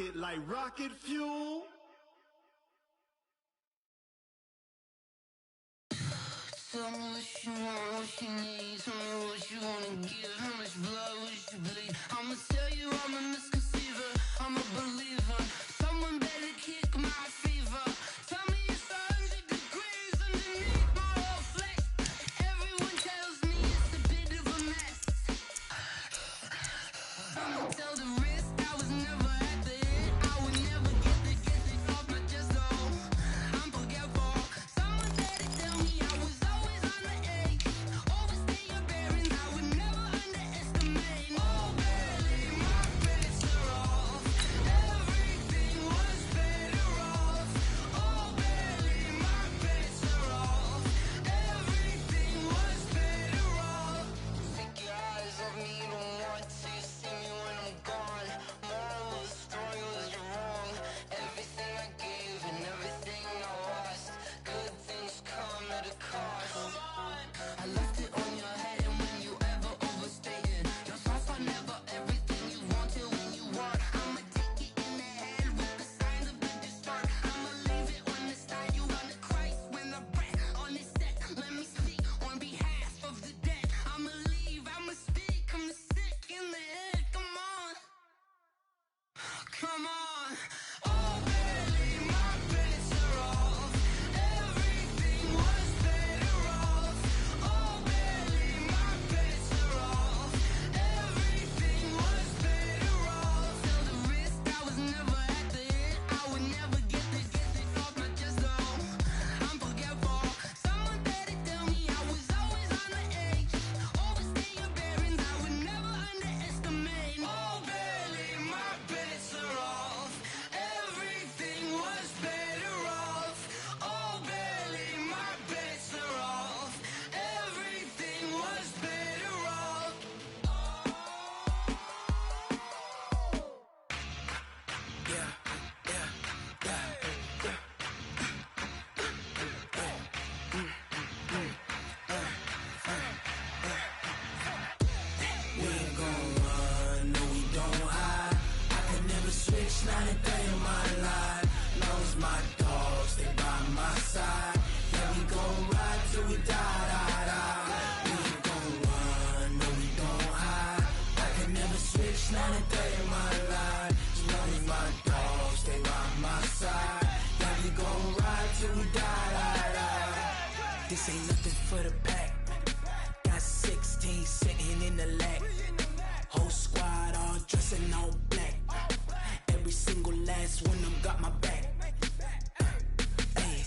it like rocket fuel. Tell me what you want, what you need. Tell me what you wanna give. How much blood would you bleed? I'ma tell you I'm a misconceiver. I'm a believer. Someone better kick my fever. Tell me it's 100 degrees underneath my whole flesh. Everyone tells me it's a bit of a mess. I'ma tell the risk I was never at the end. I would never get it off my chest though. I'm forgetful. Someone better tell me I was always on the edge. Overstay your bearings, I would never underestimate. Oh, barely, my bets are off. Everything was better off. Oh, barely, my bets are off. Everything was better off. Take your eyes off me, don't want to see me when I'm gone. Moral of the story was you're wrong. Everything I gave and everything I lost. Good things come at a cost. I left it on your head, and when you ever overstay it, your thoughts are never everything you wanted when you want. I'ma take it in the head with the signs of the distort. I'ma leave it on the side. You run the Christ when the breath on this set. Let me speak on behalf of the dead. I'ma leave, I'ma speak. I'm sick in the head. Come on, come on. Oh, barely, my bets are off. Everything was better off. Oh, barely, my bets are off. Everything was better off. Till the risk I was never at the end. I would never get it off my chest though. I'm forgetful. Someone better tell me I was always on the edge. Overstay your bearings, I would never underestimate. Oh, barely, my bets are off. Everything was better off. Oh, barely, my bets are off. Everything was better off. We ain't gon' run, no we don't hide. I can never switch, not a day in my life. Long as my dogs, they by my side. Yeah, we gon' ride till we die. We ain't gon' run, no we don't hide. I can never switch, not a day in my life. As long as my dogs, they by my side. Yeah, we gon' ride till we die. This ain't nothing for the pack. Got 16 sitting in the lap. Whole squad all dressing all black. Every single last one of them got my back. Hey,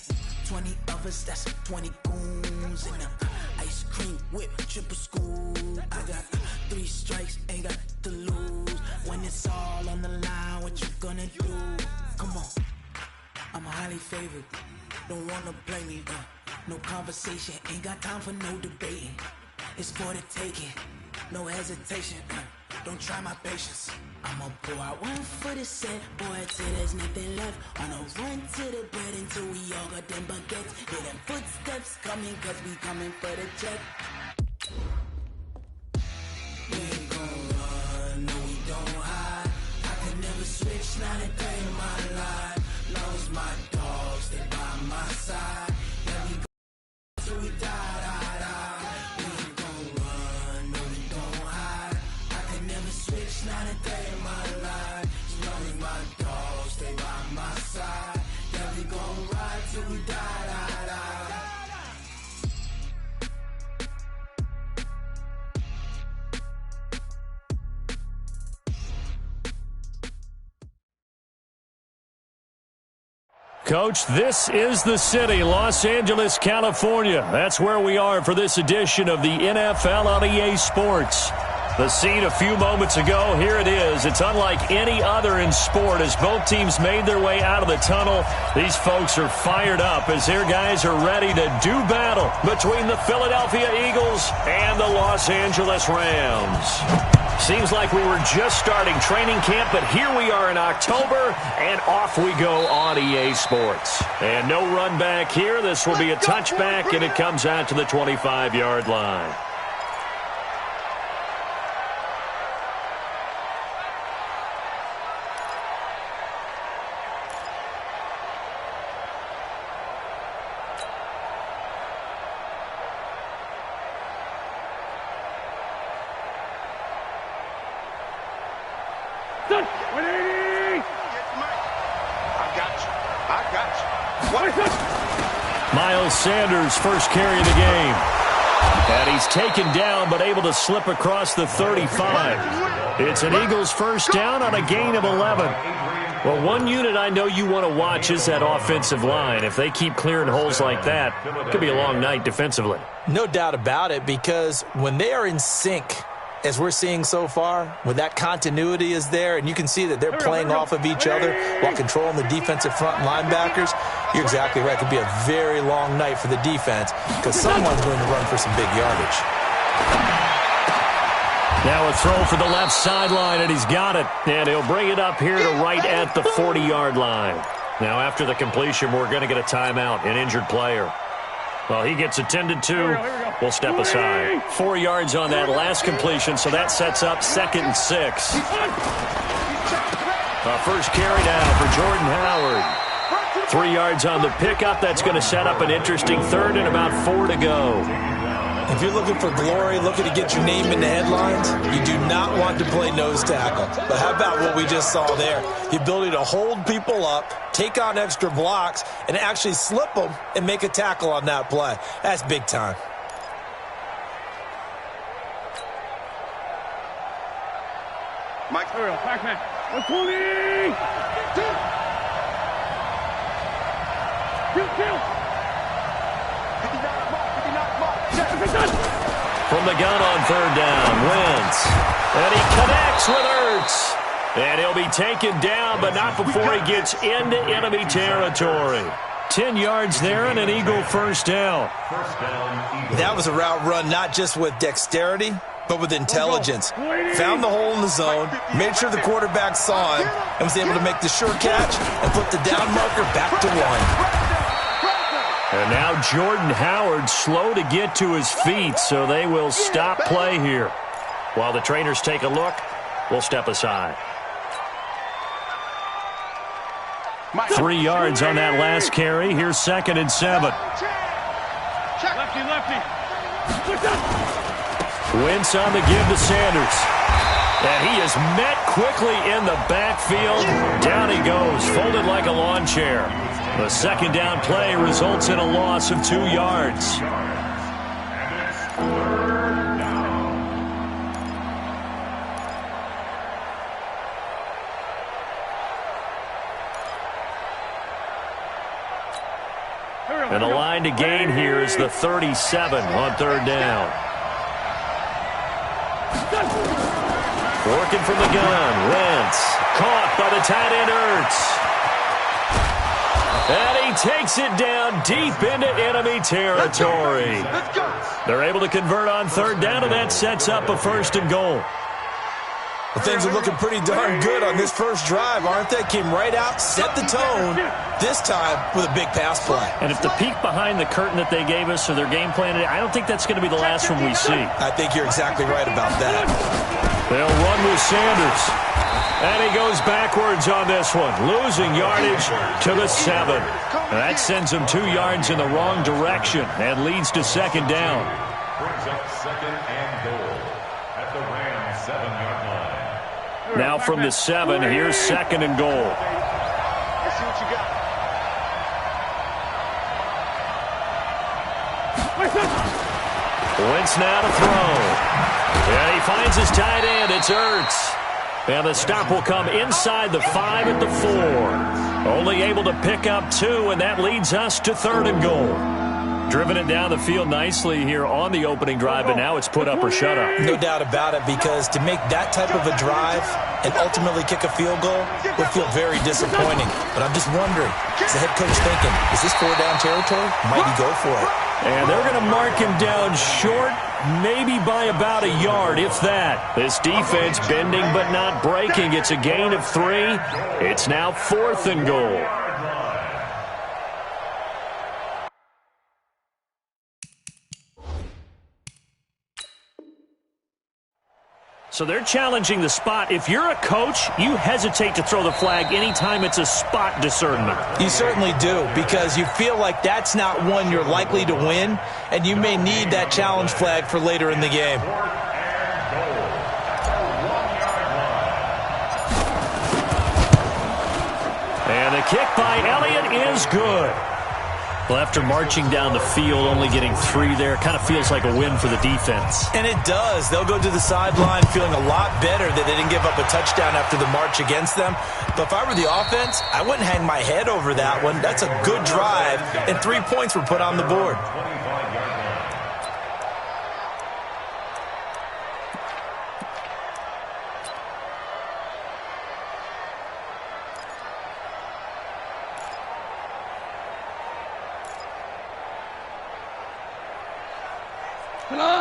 20 of us, that's 20 goons in the ice cream whip, triple school. I got 3 strikes, ain't got to lose. When it's all on the line, what you gonna do? Come on, I'm highly favored. Don't wanna blame me. No conversation, ain't got time for no debating. It's for the taking, no hesitation. Don't try my patience. I'ma pour out one for the set, boy, till there's nothing left. On a run to the bread until we all got them baguettes. Hear them footsteps coming, cause we coming for the check. We ain't gon' run, no we don't hide. I can never switch, not a day in my life. Long as my dogs, they by my side. Yeah, we go till we die. We ain't gon' run, no we don't hide. I can never switch, not a day in my life. As long as my dogs, stay by my side. Yeah, we gon' ride till we die. Coach, this is the city, Los Angeles, California. That's where we are for this edition of the NFL on EA Sports. The scene a few moments ago, here it is. It's unlike any other in sport as both teams made their way out of the tunnel. These folks are fired up as their guys are ready to do battle between the Philadelphia Eagles and the Los Angeles Rams. Seems like we were just starting training camp, but here we are in October, and off we go on EA Sports. And no run back here. This will be a touchback, and it comes out to the 25-yard line. Miles Sanders, first carry of the game. And he's taken down, but able to slip across the 35. It's an Eagles first down on a gain of 11. Well, one unit I know you want to watch is that offensive line. If they keep clearing holes like that, it could be a long night defensively. No doubt about it, because when they are in sync, as we're seeing so far, when that continuity is there, and you can see that they're playing off of each other while controlling the defensive front linebackers, you're exactly right. It could be a very long night for the defense because someone's going to run for some big yardage. Now a throw for the left sideline, and he's got it. And he'll bring it up here to right at the 40-yard line. Now after the completion, we're going to get a timeout, an injured player. Well, he gets attended to. We'll step aside. 4 yards on that last completion, so that sets up 2nd and 6. First carry now for Jordan Howard. 3 yards on the pickup. That's going to set up an interesting 3rd and about 4 to go. If you're looking for glory, looking to get your name in the headlines, you do not want to play nose tackle. But how about what we just saw there? The ability to hold people up, take on extra blocks, and actually slip them and make a tackle on that play. That's big time. Mike. Pac-Man. 120. From the gun on 3rd down, Wentz. And he connects with Ertz. And he'll be taken down, but not before he gets into enemy territory. 10 yards there and an Eagle first down. That was a route run not just with dexterity, but with intelligence. Found the hole in the zone, made sure the quarterback saw him, and was able to make the sure catch and put the down marker back to 1. And now Jordan Howard slow to get to his feet, so they will stop play here. While the trainers take a look, we'll step aside. 3 yards on that last carry. Here's 2nd and 7. Lefty. Wentz on the give to Sanders. And he is met quickly in the backfield. Down he goes, folded like a lawn chair. The 2nd down play results in a loss of 2 yards. And the line to gain here is the 37 on 3rd down. Working from the gun, Wentz. Caught by the tight end Ertz. And he takes it down deep into enemy territory. They're able to convert on 3rd down, and that sets up a 1st and goal. Well, things are looking pretty darn good on this first drive, aren't they? Came right out, set the tone, this time with a big pass play. And if the peek behind the curtain that they gave us or their game plan, I don't think that's going to be the last one we see. I think you're exactly right about that. They'll run with Sanders. And he goes backwards on this one, losing yardage to the 7. That sends him 2 yards in the wrong direction and leads to 2nd down. Brings up 2nd and goal at the Rams 7-yard line. Now from the 7, here's 2nd and goal. Let's see what you got. Wentz now to throw. And he finds his tight end. It's Ertz. And the stop will come inside the 5 at the 4. Only able to pick up 2, and that leads us to 3rd and goal. Driven it down the field nicely here on the opening drive, and now it's put up or shut up. No doubt about it, because to make that type of a drive and ultimately kick a field goal would feel very disappointing. But I'm just wondering, is the head coach thinking, is this 4-down territory? Might he go for it? And they're going to mark him down short, maybe by about a yard, if that. This defense bending but not breaking. It's a gain of 3. It's now 4th and goal. So they're challenging the spot. If you're a coach, you hesitate to throw the flag anytime it's a spot discernment. You certainly do, because you feel like that's not one you're likely to win, and you may need that challenge flag for later in the game. And the kick by Elliott is good. Well, after marching down the field, only getting 3 there, kind of feels like a win for the defense. And it does. They'll go to the sideline feeling a lot better that they didn't give up a touchdown after the march against them. But if I were the offense, I wouldn't hang my head over that one. That's a good drive, and 3 points were put on the board.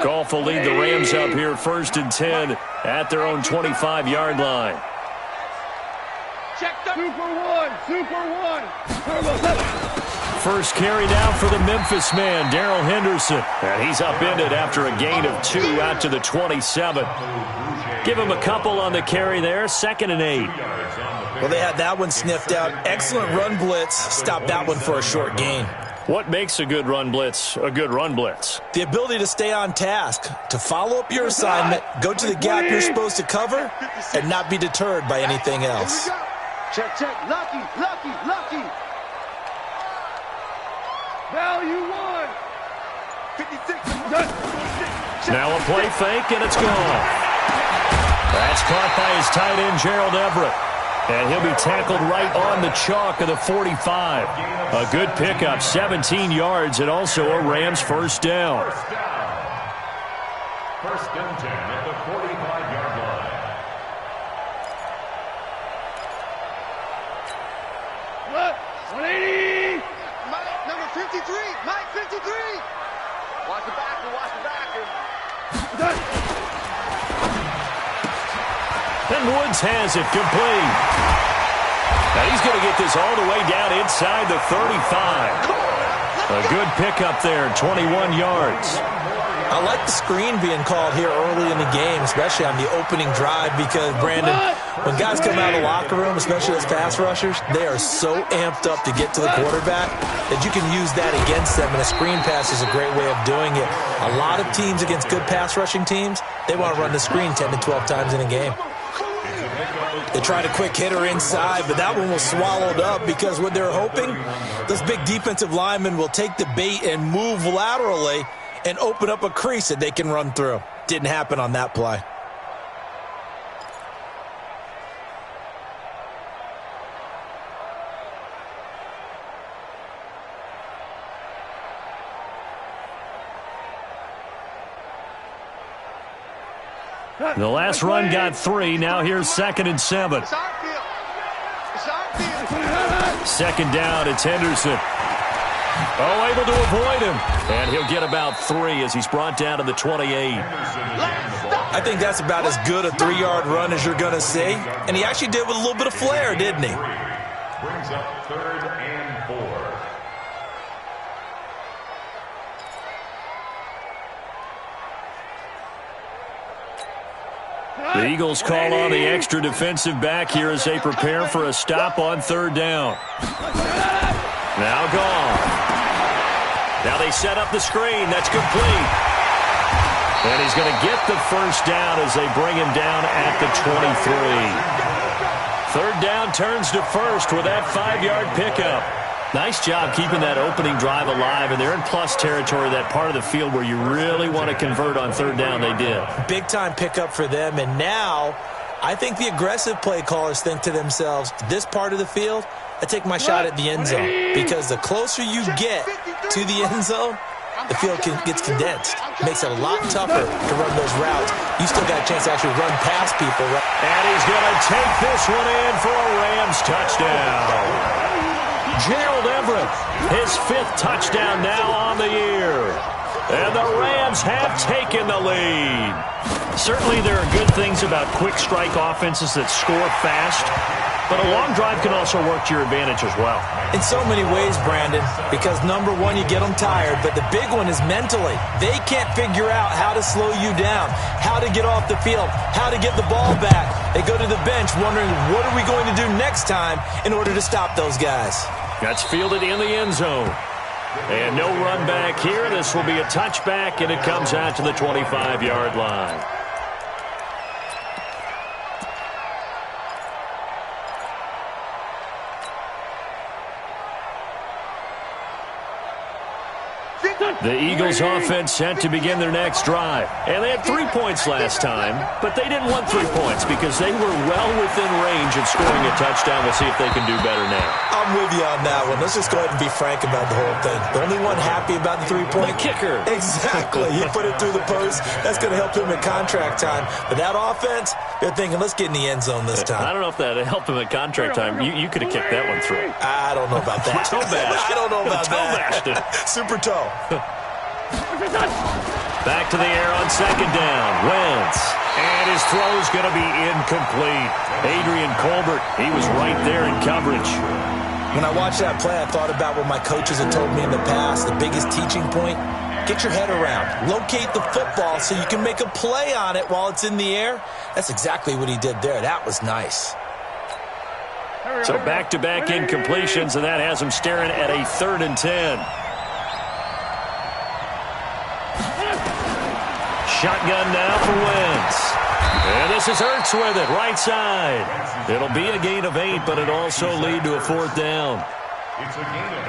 Goff will lead the Rams up here 1st and 10 at their own 25-yard line. Check the Super one. First carry down for the Memphis man, Darrell Henderson. And he's upended after a gain of 2 out to the 27. Give him a couple on the carry there, 2nd and 8. Well, they had that one sniffed out. Excellent run blitz. Stopped that one for a short gain. What makes a good run blitz a good run blitz? The ability to stay on task, to follow up your assignment, go to the gap you're supposed to cover, and not be deterred by anything else. Check. Lucky. Value 1. 56. Now a play fake, and it's gone. That's caught by his tight end, Gerald Everett. And he'll be tackled right on the chalk of the 45. A good pickup, 17 yards, and also a Rams first down. First and 10 at the 45-yard line. What? 180. Mike, number 53. Mike, 53. Watch the backer. And Woods has it complete. Now he's going to get this all the way down inside the 35. A good pickup there, 21 yards. I like the screen being called here early in the game, especially on the opening drive, because, Brandon, when guys come out of the locker room, especially as pass rushers, they are so amped up to get to the quarterback that you can use that against them, and a screen pass is a great way of doing it. A lot of teams against good pass rushing teams, they want to run the screen 10 to 12 times in a game. They tried a quick hitter inside, but that one was swallowed up because what they're hoping, those big defensive linemen will take the bait and move laterally and open up a crease that they can run through. Didn't happen on that play. The last run got 3. Now here's 2nd and 7. Second down, it's Henderson. Oh, able to avoid him. And he'll get about 3 as he's brought down to the 28. I think that's about as good a 3-yard run as you're going to see. And he actually did with a little bit of flair, didn't he? Brings up 3rd and 4. The Eagles call on the extra defensive back here as they prepare for a stop on 3rd down. Now gone. Now they set up the screen. That's complete. And he's going to get the first down as they bring him down at the 23. 3rd down turns to 1st with that 5-yard pickup. Nice job keeping that opening drive alive, and they're in plus territory, that part of the field where you really want to convert on 3rd down. They did. Big-time pickup for them, and now I think the aggressive play callers think to themselves, this part of the field, I take my shot at the end zone, because the closer you get to the end zone, the field gets condensed. Makes it a lot tougher to run those routes. You still got a chance to actually run past people. And he's going to take this one in for a Rams touchdown. Gerald Everett, his 5th touchdown now on the year. And the Rams have taken the lead. Certainly there are good things about quick strike offenses that score fast, but a long drive can also work to your advantage as well. In so many ways, Brandon, because number one, you get them tired, but the big one is mentally. They can't figure out how to slow you down, how to get off the field, how to get the ball back. They go to the bench wondering, what are we going to do next time in order to stop those guys? That's fielded in the end zone. And no run back here. This will be a touchback, and it comes out to the 25-yard line. The Eagles offense set to begin their next drive. And they had 3 points last time, but they didn't want 3 points because they were well within range of scoring a touchdown. We'll see if they can do better now. I'm with you on that one. Let's just go ahead and be frank about the whole thing. The only one happy about the 3-point kicker. Exactly. He put it through the post. That's going to help him in contract time. But that offense, they're thinking, let's get in the end zone this time. I don't know if that helped him in contract time. You could have kicked that one through. I don't know about that. Toe bashed. I don't know about toe that. Bashed it. Super toe. Back to the air on second down. Wentz. And his throw's going to be incomplete. Adrian Colbert, he was right there in coverage. When I watched that play, I thought about what my coaches had told me in the past. The biggest teaching point, get your head around. Locate the football so you can make a play on it while it's in the air. That's exactly what he did there. That was nice. So back-to-back incompletions, and that has him staring at a 3rd and 10. Shotgun now for Wentz. And this is Ertz with it, right side. It'll be a gain of 8, but it'll also lead to a 4th down. It's a gain of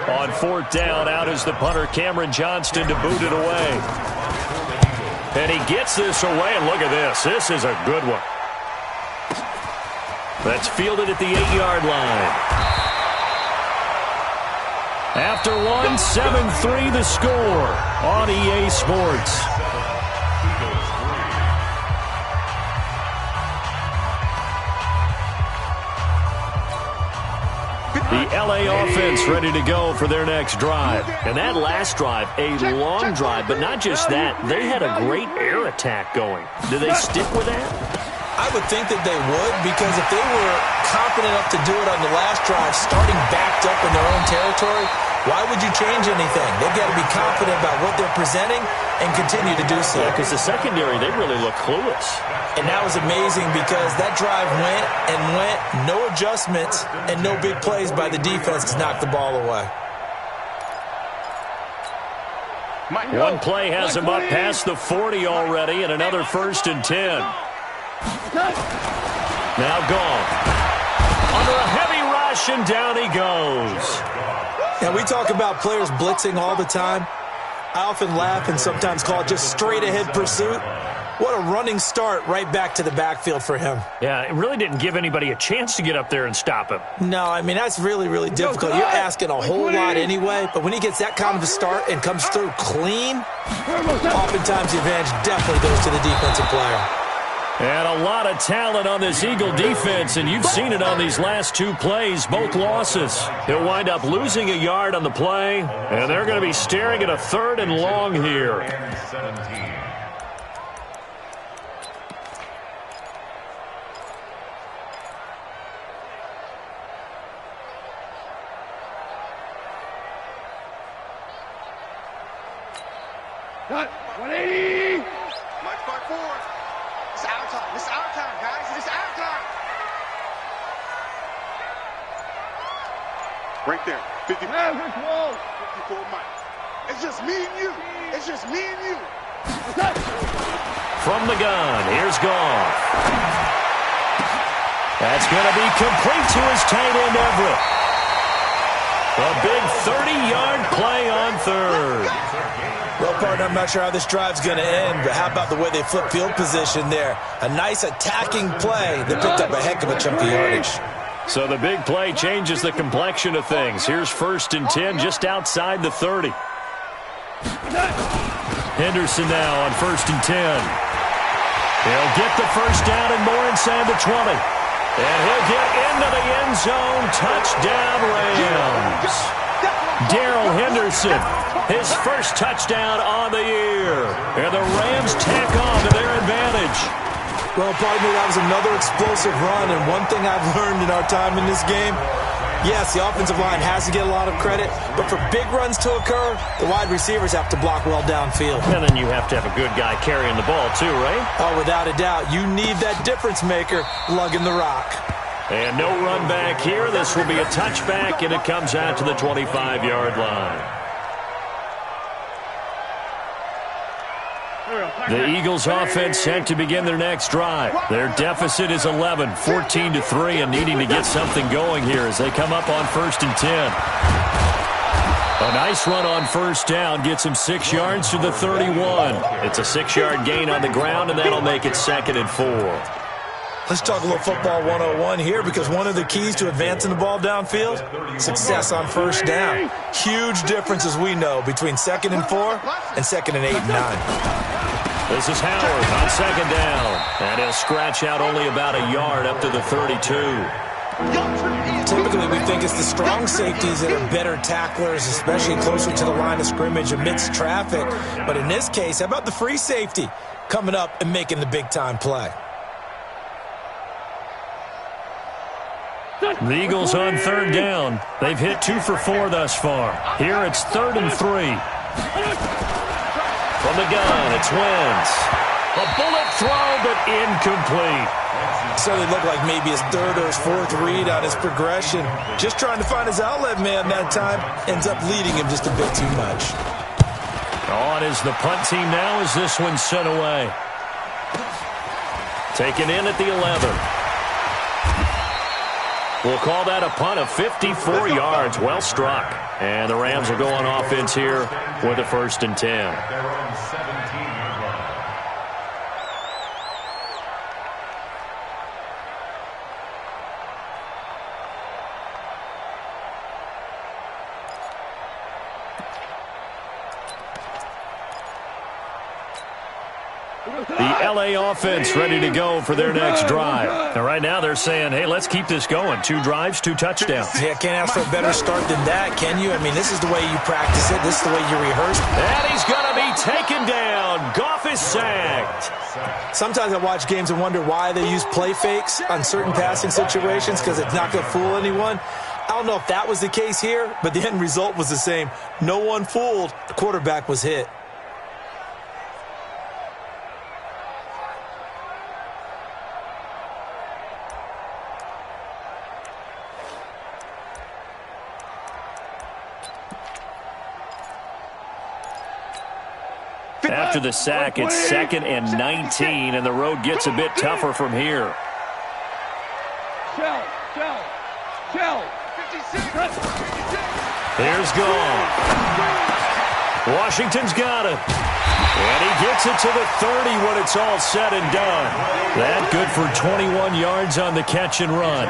8. On 4th down, out is the punter, Cameron Johnston, to boot it away. And he gets this away, and look at this. This is a good one. That's fielded at the 8-yard line. After one, 7-3 the score on EA Sports. The LA offense ready to go for their next drive. And that last drive, a long drive, but not just that. They had a great air attack going. Do they stick with that? I would think that they would, because if they were confident enough to do it on the last drive, starting backed up in their own territory, why would you change anything? They've got to be confident about what they're presenting and continue to do so. Yeah, because the secondary, they really look clueless. And that was amazing because that drive went and went, no adjustments, and no big plays by the defense to knock the ball away. One play has him up past the 40 already, and another 1st and 10. Now gone. Under a heavy rush, and down he goes. And we talk about players blitzing all the time. I often laugh and sometimes call it just straight-ahead pursuit. What a running start right back to the backfield for him. Yeah, it really didn't give anybody a chance to get up there and stop him. No, I mean, that's really, really difficult. You're asking a whole lot anyway, but when he gets that kind of a start and comes through clean, oftentimes the advantage definitely goes to the defensive player. And a lot of talent on this Eagle defense, and you've seen it on these last 2 plays, both losses. He'll wind up losing a yard on the play, and they're going to be staring at a 3rd and long here. 17. Cut. 180. Mike back forward. It's our time. It's our time, guys. It's our time. Right there. 54. 54, Mike. It's just me and you. It's just me and you. From the gun, here's Goff. That's going to be complete to his tight end, Everett. A big 30-yard play on 3rd. Well, partner, I'm not sure how this drive's going to end, but how about the way they flip field position there? A nice attacking play that picked up a heck of a chunk of yardage. So the big play changes the complexion of things. Here's 1st and 10 just outside the 30. Henderson now on 1st and 10. He'll get the 1st down and more inside the 20. And he'll get into the end zone. Touchdown, Rams. Darrell Henderson, his 1st touchdown on the year. And the Rams tack on to their advantage. Well, partner, that was another explosive run, and one thing I've learned in our time in this game, yes, the offensive line has to get a lot of credit, but for big runs to occur, the wide receivers have to block well downfield. And then you have to have a good guy carrying the ball too, right? Oh, without a doubt. You need that difference maker lugging the rock. And no run back here. This will be a touchback, and it comes out to the 25-yard line. The Eagles offense set to begin their next drive. Their deficit is 11, 14-3, and needing to get something going here as they come up on 1st and 10. A nice run on first down gets him 6 yards to the 31. It's a 6-yard gain on the ground, and that'll make it 2nd and 4. Let's talk a little football 101 here, because one of the keys to advancing the ball downfield, success on first down. Huge difference, as we know, between 2nd and 4 and 2nd and 8 and 9. This is Howard on 2nd down, and he'll scratch out only about a yard up to the 32. Typically, we think it's the strong safeties that are better tacklers, especially closer to the line of scrimmage amidst traffic. But in this case, how about the free safety coming up and making the big-time play? The Eagles on 3rd down. They've hit 2 for 4 thus far. Here it's 3rd and 3. From the gun, it's Wentz. A bullet throw, but incomplete. Certainly looked like maybe his 3rd or his 4th read on his progression. Just trying to find his outlet man that time. Ends up leading him just a bit too much. On is the punt team now as this one's sent away. Taken in at the 11. We'll call that a punt of 54 yards. Well struck. And the Rams will go on offense here with a 1st and 10. Their own 17-yard line. The LA offense ready to go for their next drive. And right now they're saying, hey, let's keep this going. 2 drives, 2 touchdowns. Yeah, can't ask for a better start than that, can you? I mean, this is the way you practice it. This is the way you rehearse. And he's going to be taken down. Goff is sacked. Sometimes I watch games and wonder why they use play fakes on certain passing situations, because it's not going to fool anyone. I don't know if that was the case here, but the end result was the same. No one fooled. The quarterback was hit. After the sack, it's 2nd and 19, and the road gets a bit tougher from here. Here's Goff. Washington's got it. And he gets it to the 30 when it's all said and done. That good for 21 yards on the catch and run.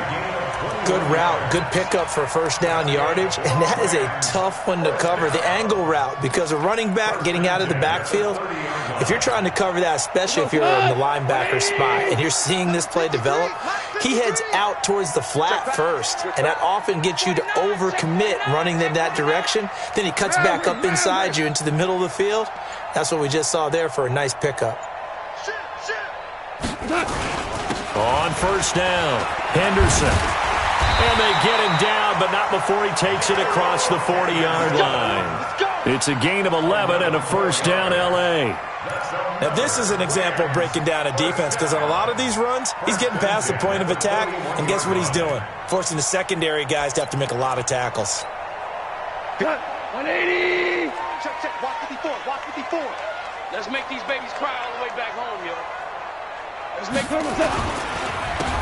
Good route, good pickup for 1st down yardage, and that is a tough one to cover, the angle route, because a running back getting out of the backfield, if you're trying to cover that, especially if you're in the linebacker spot and you're seeing this play develop, he heads out towards the flat first, and that often gets you to overcommit running in that direction. Then he cuts back up inside you into the middle of the field. That's what we just saw there for a nice pickup. On 1st down, Henderson. And they get him down, but not before he takes it across the 40-yard line. It's a gain of 11 and a 1st down, L.A. Now, this is an example of breaking down a defense, because on a lot of these runs, he's getting past the point of attack, and guess what he's doing? Forcing the secondary guys to have to make a lot of tackles. Cut. 180. Check. Walk 54. Walk 54. Let's make these babies cry all the way back home, yo. Let's make them.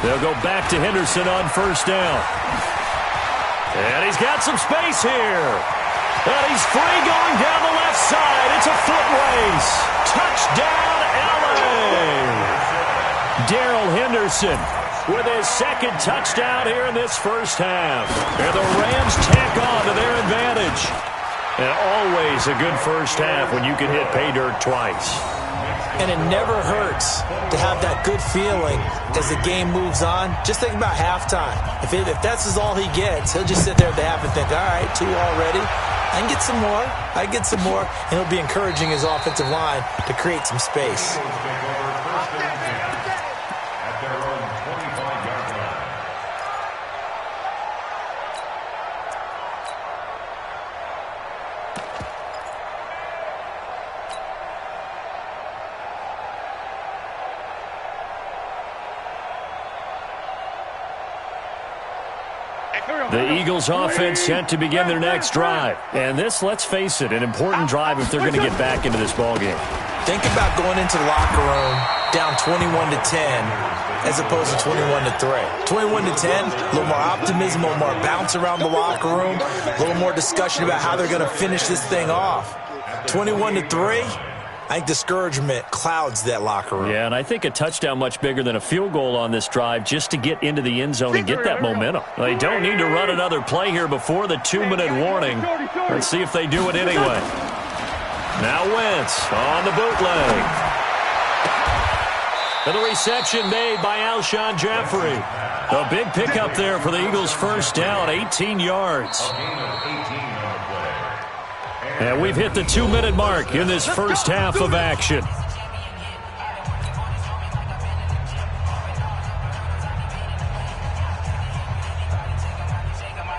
They'll go back to Henderson on 1st down. And he's got some space here. And he's free going down the left side. It's a foot race. Touchdown, LA. Darrell Henderson with his 2nd touchdown here in this 1st half. And the Rams tack on to their advantage. And always a good 1st half when you can hit pay dirt twice. And it never hurts to have that good feeling as the game moves on. Just think about halftime. If that's all he gets, he'll just sit there at the half and think, all right, 2 already. I can get some more. I get some more. And he'll be encouraging his offensive line to create some space. At their own 25-yard line. The Eagles offense set to begin their next drive. And this, let's face it, an important drive if they're going to get back into this ballgame. Think about going into the locker room down 21-10 as opposed to 21-3. 21-10, a little more optimism, a little more bounce around the locker room, a little more discussion about how they're going to finish this thing off. 21-3, I think discouragement clouds that locker room. Yeah, and I think a touchdown much bigger than a field goal on this drive just to get into the end zone and get that momentum. They don't need to run another play here before the 2-minute warning. Let's see if they do it anyway. Now Wentz on the bootleg. And the reception made by Alshon Jeffrey. A big pickup there for the Eagles' first down, 18 yards. And we've hit the 2-minute mark in this first half of action.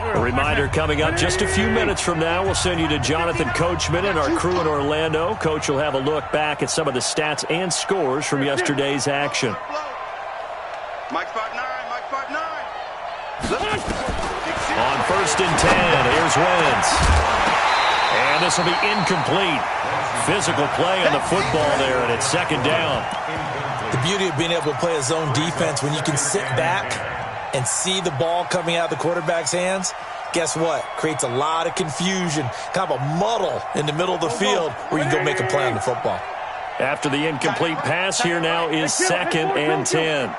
A reminder coming up just a few minutes from now. We'll send you to Jonathan Coachman and our crew in Orlando. Coach will have a look back at some of the stats and scores from yesterday's action. Mike 5'9", Mike 5'9". On 1st and 10, here's Wentz. And this will be incomplete. Physical play on the football there, and it's 2nd down. The beauty of being able to play a zone defense when you can sit back and see the ball coming out of the quarterback's hands, guess what? Creates a lot of confusion, kind of a muddle in the middle of the field where you can go make a play on the football. After the incomplete pass, here now is 2nd and 10.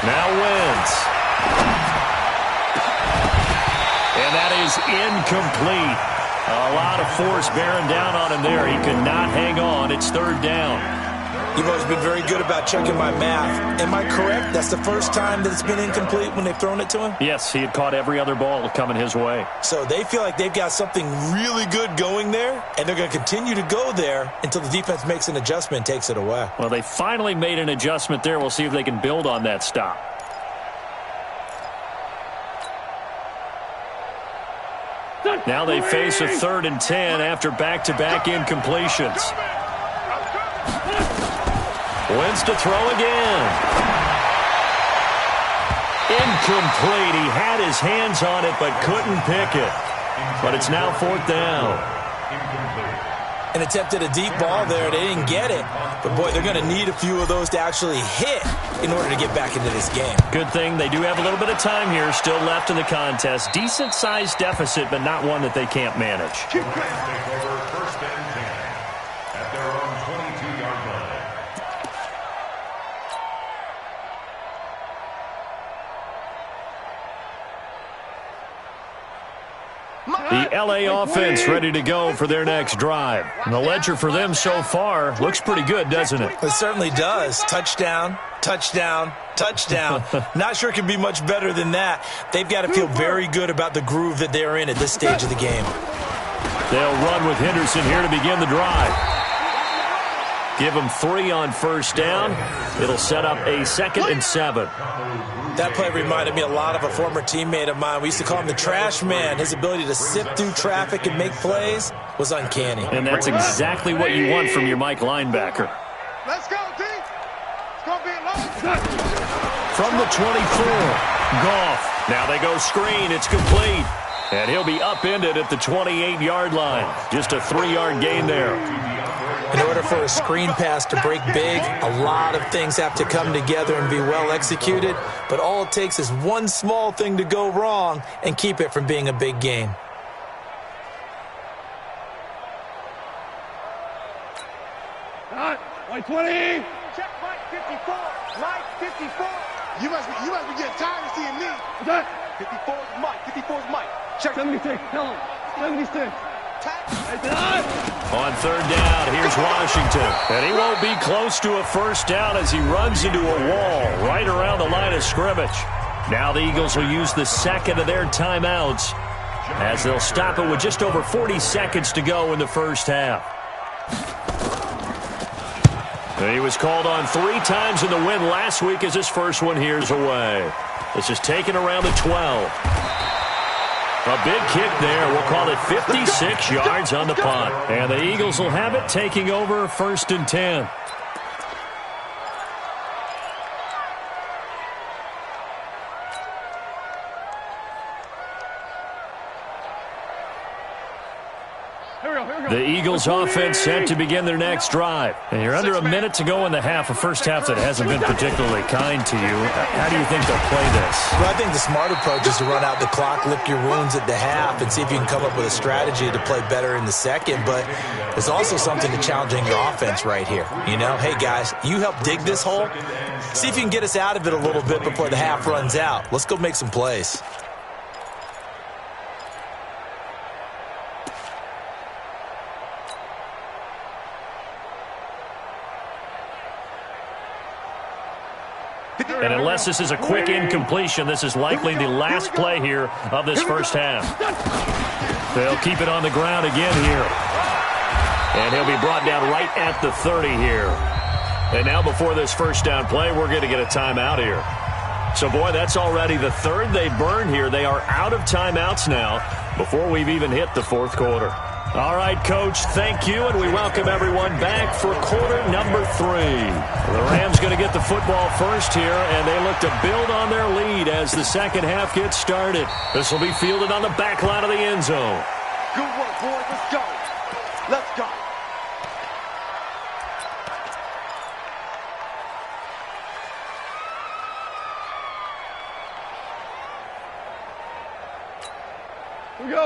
Now Wentz. And that is incomplete. A lot of force bearing down on him there. He could not hang on. It's 3rd down. You've always been very good about checking my math. Am I correct? That's the first time that it's been incomplete when they've thrown it to him? Yes, he had caught every other ball coming his way. So they feel like they've got something really good going there, and they're going to continue to go there until the defense makes an adjustment and takes it away. Well, they finally made an adjustment there. We'll see if they can build on that stop. Now they face a 3rd and 10 after back-to-back incompletions. Wentz to throw again. Incomplete. He had his hands on it but couldn't pick it. But it's now 4th down. And attempted a deep ball there. They didn't get it. But, boy, they're going to need a few of those to actually hit in order to get back into this game. Good thing they do have a little bit of time here still left in the contest. Decent-sized deficit, but not one that they can't manage. Take over 1st and 10 at their own 22-yard line. The L.A. offense ready to go for their next drive. And the ledger for them so far looks pretty good, doesn't it? It certainly does. Touchdown, touchdown, touchdown. Not sure it can be much better than that. They've got to feel very good about the groove that they're in at this stage of the game. They'll run with Henderson here to begin the drive. Give them 3 on 1st down. It'll set up a 2nd and 7. That play reminded me a lot of a former teammate of mine. We used to call him the trash man. His ability to sift through traffic and make plays was uncanny. And that's exactly what you want from your Mike linebacker. Let's go, D. It's going to be a long From the 24, Goff. Now they go screen. It's complete. And he'll be upended at the 28-yard line. Just a 3-yard gain there. In order for a screen pass to break big, a lot of things have to come together and be well executed. But all it takes is one small thing to go wrong and keep it from being a big game. White 20. Check Mike 54. Mike 54. You must be getting tired of seeing me. What's that? 54 is Mike. 54 is Mike. Check 76. Tell him. 76. On 3rd down, here's Washington. And he won't be close to a 1st down as he runs into a wall right around the line of scrimmage. Now the Eagles will use the 2nd of their timeouts as they'll stop it with just over 40 seconds to go in the first half. And he was called on 3 times in the win last week as his first one here's away. This is taken around the 12. A big kick there. We'll call it 56 yards on the punt. And the Eagles will have it taking over 1st and 10. The Eagles offense set to begin their next drive. And you're under a minute to go in the half, a first half that hasn't been particularly kind to you. How do you think they'll play this? Well, I think the smart approach is to run out the clock, lick your wounds at the half, and see if you can come up with a strategy to play better in the second. But there's also something to challenging your offense right here. You know, hey, guys, you help dig this hole. See if you can get us out of it a little bit before the half runs out. Let's go make some plays. And unless this is a quick incompletion, this is likely the last play here of this first half. They'll keep it on the ground again here. And he'll be brought down right at the 30 here. And now before this first down play, we're going to get a timeout here. So, boy, that's already the third they burned here. They are out of timeouts now before we've even hit the fourth quarter. All right, Coach, thank you, and we welcome everyone back for quarter number 3. The Rams going to get the football first here, and they look to build on their lead as the second half gets started. This will be fielded on the back line of the end zone. Good work, boys. Let's go. Let's go.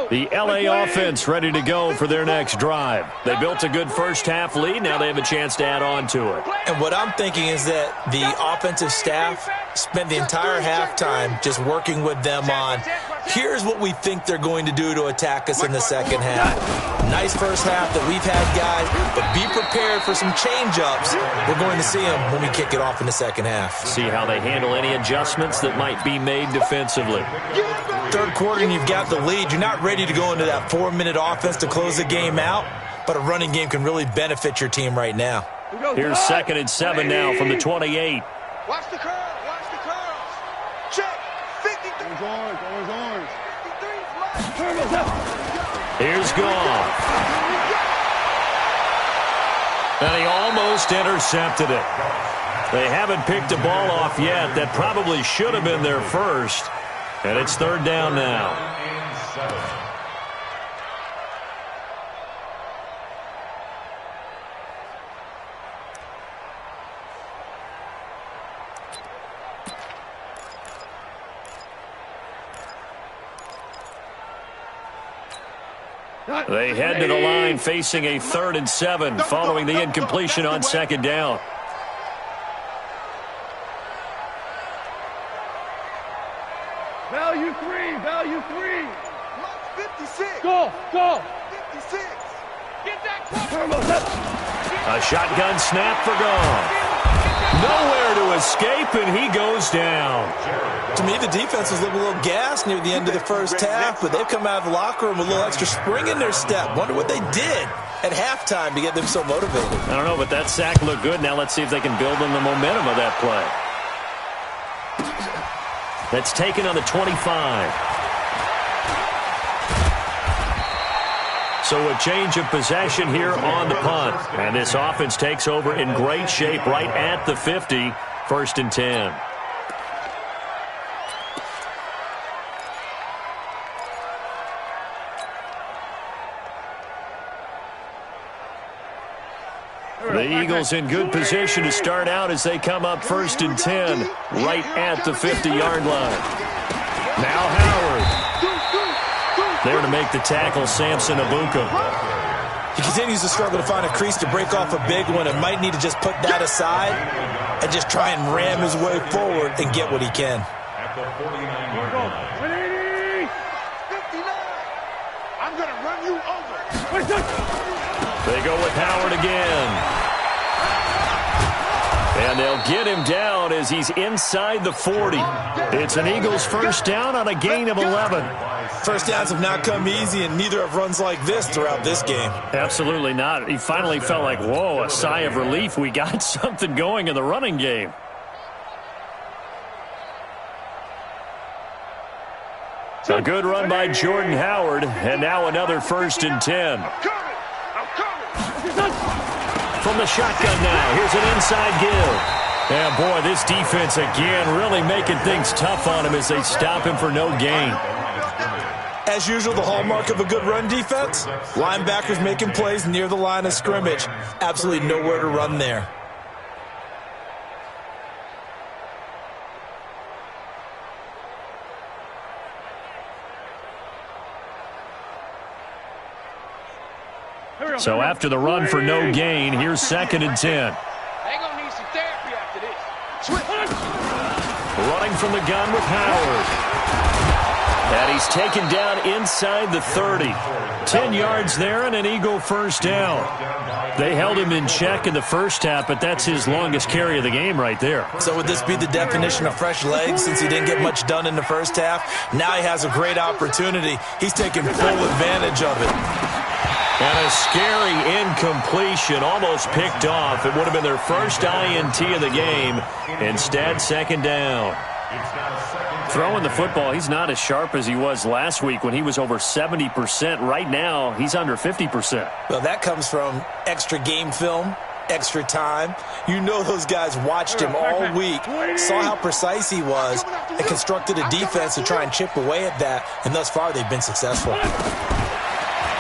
The LA offense ready to go for their next drive. They built a good first half lead. Now they have a chance to add on to it. And what I'm thinking is that the offensive staff spent the entire halftime just working with them on, here's what we think they're going to do to attack us in the second half. Nice first half that we've had, guys, but be prepared for some change-ups. We're going to see them when we kick it off in the second half. See how they handle any adjustments that might be made defensively. Third quarter and you've got the lead. You're not ready to go into that 4-minute offense to close the game out, but a running game can really benefit your team right now. Here's 2nd and 7 now from the 28. Watch the curl. Watch the curls. Check. 53. Orange. 53's Here's Goff. And he almost intercepted it. They haven't picked a ball off yet. That probably should have been their first. And it's 3rd down now. They head to the line facing a 3rd and 7 following the incompletion on 2nd down. Value three. 56. Go. 56. Get that. A shotgun snap for Goff. Nowhere to escape, and he goes down. To me, the defense was looking a little gassed near the end of the first half, but they've come out of the locker room with a little extra spring in their step. Wonder what they did at halftime to get them so motivated. I don't know, but that sack looked good. Now let's see if they can build on the momentum of that play. That's taken on the 25. So a change of possession here on the punt. And this offense takes over in great shape right at the 50. 1st and 10. The Eagles in good position to start out as they come up 1st and 10 right at the 50-yard line. Now Howard. There to make the tackle, Samson Abuka. He continues to struggle to find a crease to break off a big one and might need to just put that aside and just try and ram his way forward and get what he can. At the 49-yard line. 59. I'm going to run you over. They go with Howard again. And they'll get him down as he's inside the 40. It's an Eagles first down on a gain of 11. First downs have not come easy, and neither have runs like this throughout this game. Absolutely not. He finally felt like, whoa, a sigh of relief. We got something going in the running game. A good run by Jordan Howard, and now another 1st and 10. I'm coming. From the shotgun now, here's an inside give. And boy, this defense again really making things tough on him as they stop him for no gain. As usual, the hallmark of a good run defense, linebackers making plays near the line of scrimmage. Absolutely nowhere to run there. So after the run for no gain, here's 2nd and 10. They're going to need some therapy after this. Running from the gun with Howard. And he's taken down inside the 30. 10 yards there and an Eagle first down. They held him in check in the first half, but that's his longest carry of the game right there. So would this be the definition of fresh legs since he didn't get much done in the first half? Now he has a great opportunity. He's taking full advantage of it. And a scary incompletion, almost picked off. It would have been their first INT of the game. Instead, 2nd down. Throwing the football, he's not as sharp as he was last week when he was over 70%. Right now, he's under 50%. Well, that comes from extra game film, extra time. You know those guys watched him all week, saw how precise he was, and constructed a defense to try and chip away at that, and thus far they've been successful.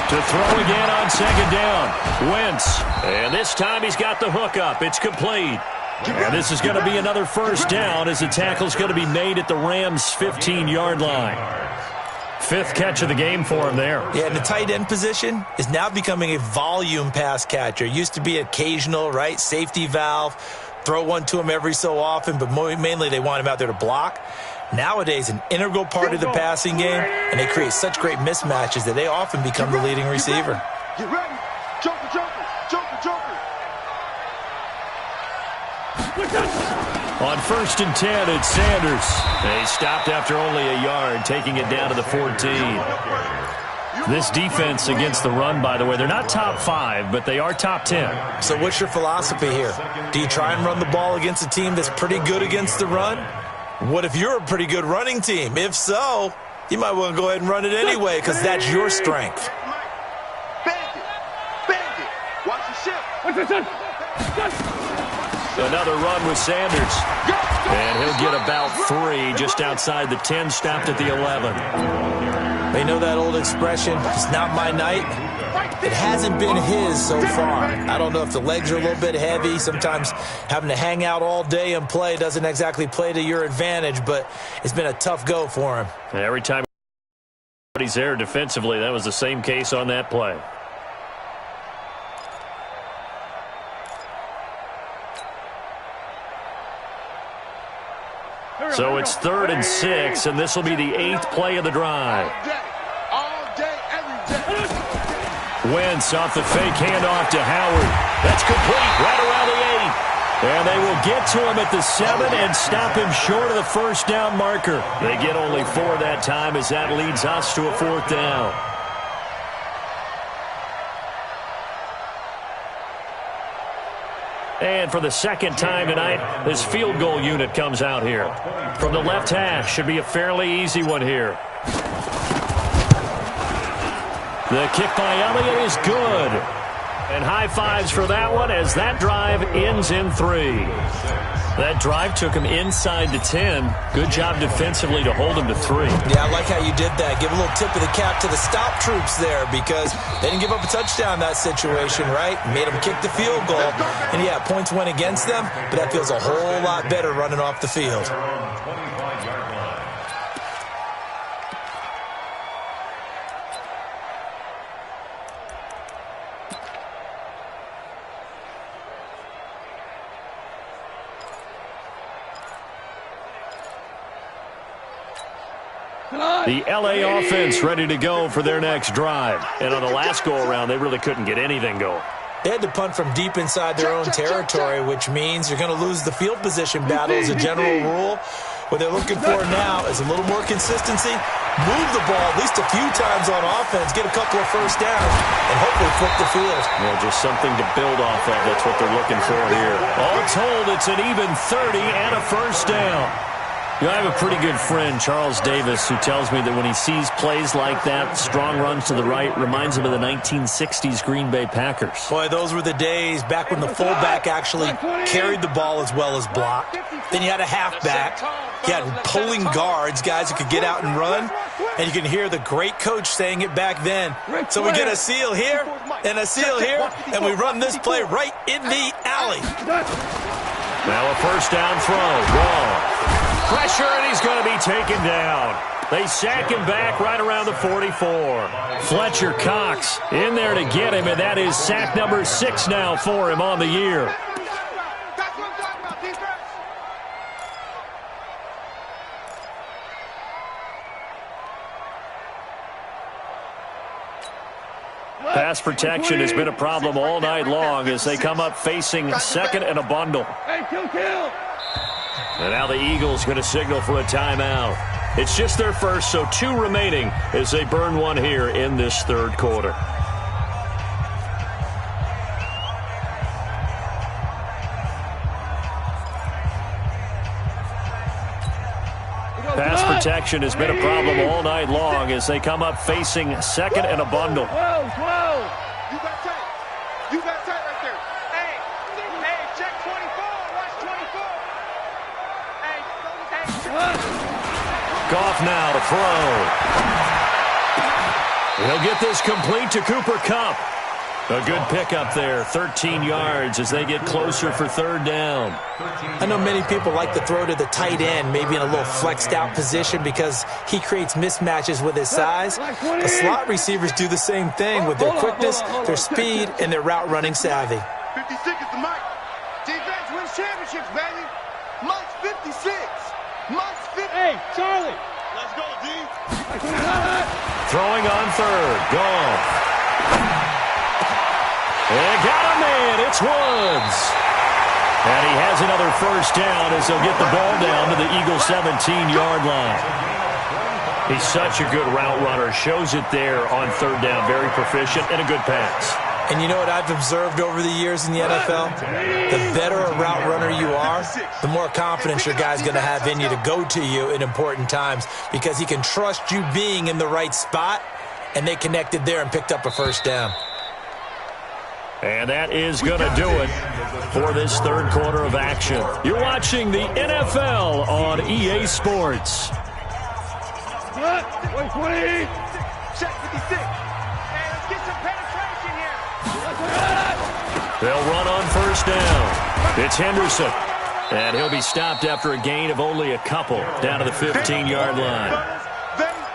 To throw again on 2nd down. Wentz. And this time he's got the hook up. It's complete. And this is going to be another first down as the tackle's going to be made at the Rams' 15-yard line. 5th catch of the game for him there. Yeah, and the tight end position is now becoming a volume pass catcher. Used to be occasional, right? Safety valve. Throw one to him every so often, but mainly they want him out there to block. Nowadays, an integral part of the passing game, and they create such great mismatches that they often become the leading receiver. Get ready. Joker, joker, joker, joker. On 1st and 10, it's Sanders. They stopped after only a yard, taking it down to the 14. This defense against the run, by the way, they're not top 5, but they are top 10. So what's your philosophy here? Do you try and run the ball against a team that's pretty good against the run? What if you're a pretty good running team? If so, you might want to go ahead and run it anyway because that's your strength. Bend it, watch the ship. Another run with Sanders. And he'll get about 3 just outside the 10, stopped at the 11. They know that old expression, it's not my night. It hasn't been his so far. I don't know if the legs are a little bit heavy. Sometimes having to hang out all day and play doesn't exactly play to your advantage, but it's been a tough go for him. Every time he's there defensively, that was the same case on that play. So it's 3rd and 6, and this will be the 8th play of the drive. All day, every day. Wentz off the fake handoff to Howard. That's complete right around the 8. And they will get to him at the 7 and stop him short of the first down marker. They get only 4 that time as that leads us to a 4th down. And for the 2nd time tonight, this field goal unit comes out here. From the left hash, should be a fairly easy one here. The kick by Elliott is good. And high fives for that one as that drive ends in 3. That drive took him inside the 10. Good job defensively to hold him to 3. Yeah, I like how you did that. Give a little tip of the cap to the stop troops there because they didn't give up a touchdown in that situation, right? Made them kick the field goal. And, yeah, points went against them, but that feels a whole lot better running off the field. The L.A. offense ready to go for their next drive. And on the last go-around, they really couldn't get anything going. They had to punt from deep inside their own territory, which means you're going to lose the field position battle as a general rule. What they're looking for now is a little more consistency, move the ball at least a few times on offense, get a couple of first downs, and hopefully flip the field. Well, just something to build off of. That's what they're looking for here. All told, it's an even 30 and a first down. You know, I have a pretty good friend, Charles Davis, who tells me that when he sees plays like that, strong runs to the right, reminds him of the 1960s Green Bay Packers. Boy, those were the days back when the fullback actually carried the ball as well as blocked. Then you had a halfback. You had pulling guards, guys who could get out and run. And you can hear the great coach saying it back then. So we get a seal here and a seal here, and we run this play right in the alley. Now a first down throw. Ball. Pressure, and he's going to be taken down. They sack him back right around the 44. Fletcher Cox in there to get him, and that is sack number 6 now for him on the year. Pass protection has been a problem all night long as they come up facing second and a bundle. Hey, kill. And now the Eagles going to signal for a timeout. It's just their first, so 2 remaining as they burn one here in this third quarter. Pass protection has been a problem all night long as they come up facing second and a bundle. 12. You got tight. You got tight right there. Hey, check 24. Watch 24. Goff now to throw. He'll get this complete to Cooper Kupp. A good pickup there, 13 yards as they get closer for third down. I know many people like to throw to the tight end, maybe in a little flexed out position because he creates mismatches with his size. The slot receivers do the same thing with their quickness, their speed, and their route running savvy. 56 is the mic. Defense wins championships, baby. Mike's 56. Mike's 50. Hey, Charlie. Let's go, D. Throwing on third. Goff. They got a man. It's Woods. And he has another first down as they'll get the ball down to the Eagles' 17-yard line. He's such a good route runner. Shows it there on third down. Very proficient and a good pass. And you know what I've observed over the years in the NFL? The better a route runner you are, the more confidence your guy's going to have in you to go to you in important times because he can trust you being in the right spot, and they connected there and picked up a first down. And that is going to do it for this third quarter of action. You're watching the NFL on EA Sports. Wait, 20. Check 56. Hey, let's get some penetration here. They'll run on first down. It's Henderson. And he'll be stopped after a gain of only a couple down to the 15-yard line.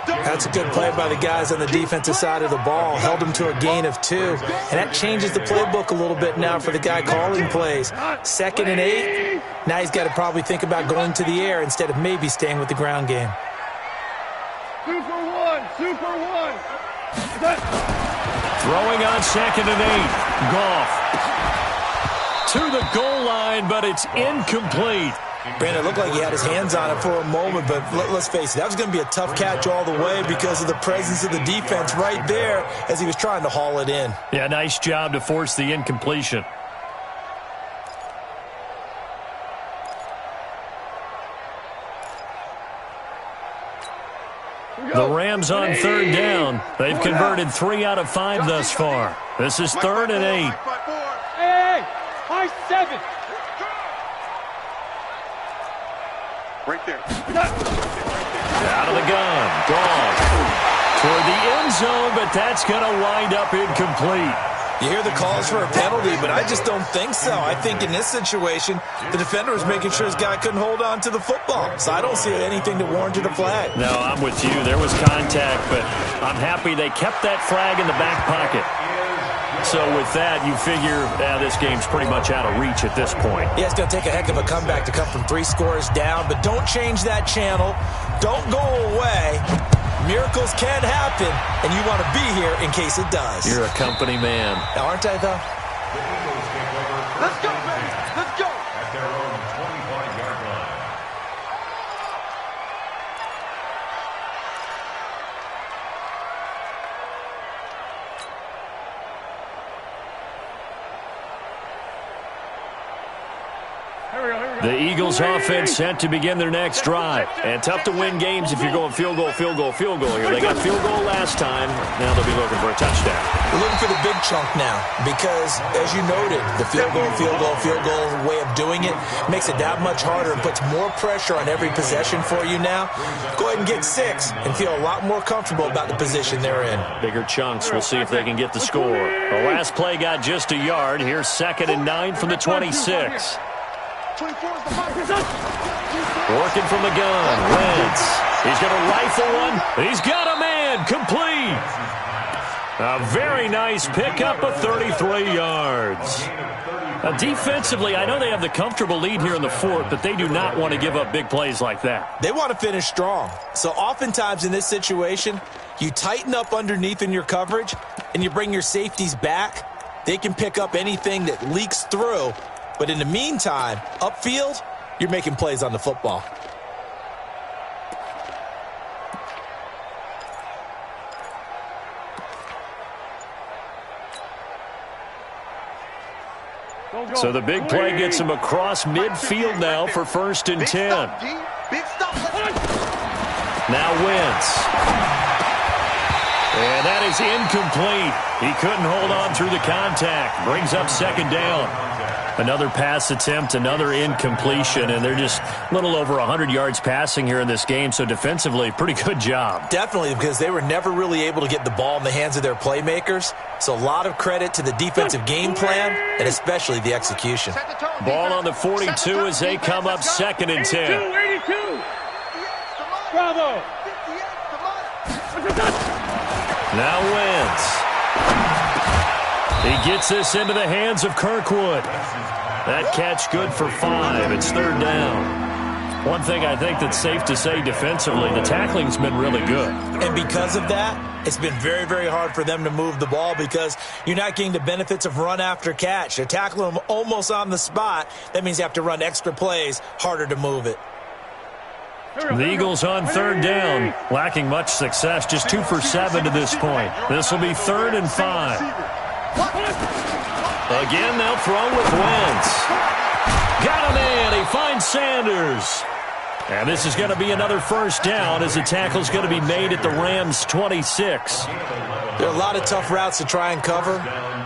That's a good play by the guys on the defensive side of the ball. Held them to a gain of 2. And that changes the playbook a little bit now for the guy calling plays. 2nd and 8. Now he's got to probably think about going to the air instead of maybe staying with the ground game. Super one. Throwing on 2nd and 8. Goff to the goal line, but it's incomplete. Brandon, it looked like he had his hands on it for a moment, but let's face it, that was going to be a tough catch all the way because of the presence of the defense right there as he was trying to haul it in. Yeah, nice job to force the incompletion. The Rams on third down. They've converted 3 out of 5 thus far. This is 3rd and 8. Hey, high 7. Right there. Out of the gun. Goff toward the end zone, but that's going to wind up incomplete. You hear the calls for a penalty, but I just don't think so. I think in this situation, the defender was making sure his guy couldn't hold on to the football. So I don't see anything that warranted a flag. No, I'm with you. There was contact, but I'm happy they kept that flag in the back pocket. So with that, you figure this game's pretty much out of reach at this point. Yeah, it's going to take a heck of a comeback to come from 3 scores down, but don't change that channel. Don't go away. Miracles can happen, and you want to be here in case it does. You're a company man. Aren't I, though? Let's go, baby. Let's go. At their own 25-yard line. Here we go. The Eagles offense set to begin their next drive. And tough to win games if you're going field goal, field goal, field goal here. They got field goal last time. Now they'll be looking for a touchdown. We're looking for the big chunk now because, as you noted, the field goal way of doing it makes it that much harder and puts more pressure on every possession for you now. Go ahead and get 6 and feel a lot more comfortable about the position they're in. Bigger chunks. We'll see if they can get the score. The last play got just a yard. Here's 2nd and 9 from the 26. Working from the gun. Wentz. He's going to rifle one. He's got a man. Complete. A very nice pickup of 33 yards. Defensively, I know they have the comfortable lead here in the 4th, but they do not want to give up big plays like that. They want to finish strong. So oftentimes in this situation, you tighten up underneath in your coverage and you bring your safeties back. They can pick up anything that leaks through. But in the meantime, upfield, you're making plays on the football. So the big play gets him across midfield now for 1st and 10. Now Wentz. And that is incomplete. He couldn't hold on through the contact. Brings up 2nd down. Another pass attempt, another incompletion, and they're just a little over 100 yards passing here in this game, so defensively, pretty good job. Definitely, because they were never really able to get the ball in the hands of their playmakers, so a lot of credit to the defensive game plan and especially the execution. Ball on the 42 as they come up 2nd and 10. 82. Bravo. Now Wentz. He gets this into the hands of Kirkwood. That catch good for 5. It's 3rd down. One thing I think that's safe to say defensively, the tackling's been really good. And because of that, it's been very, very hard for them to move the ball because you're not getting the benefits of run after catch. They're tackling them almost on the spot. That means you have to run extra plays, harder to move it. The Eagles on 3rd down, lacking much success, just 2 for 7 to this point. This will be 3rd and 5. Again, they'll throw with Wentz. Got him in. He finds Sanders. And this is going to be another 1st down as the tackle's going to be made at the Rams' 26. There are a lot of tough routes to try and cover.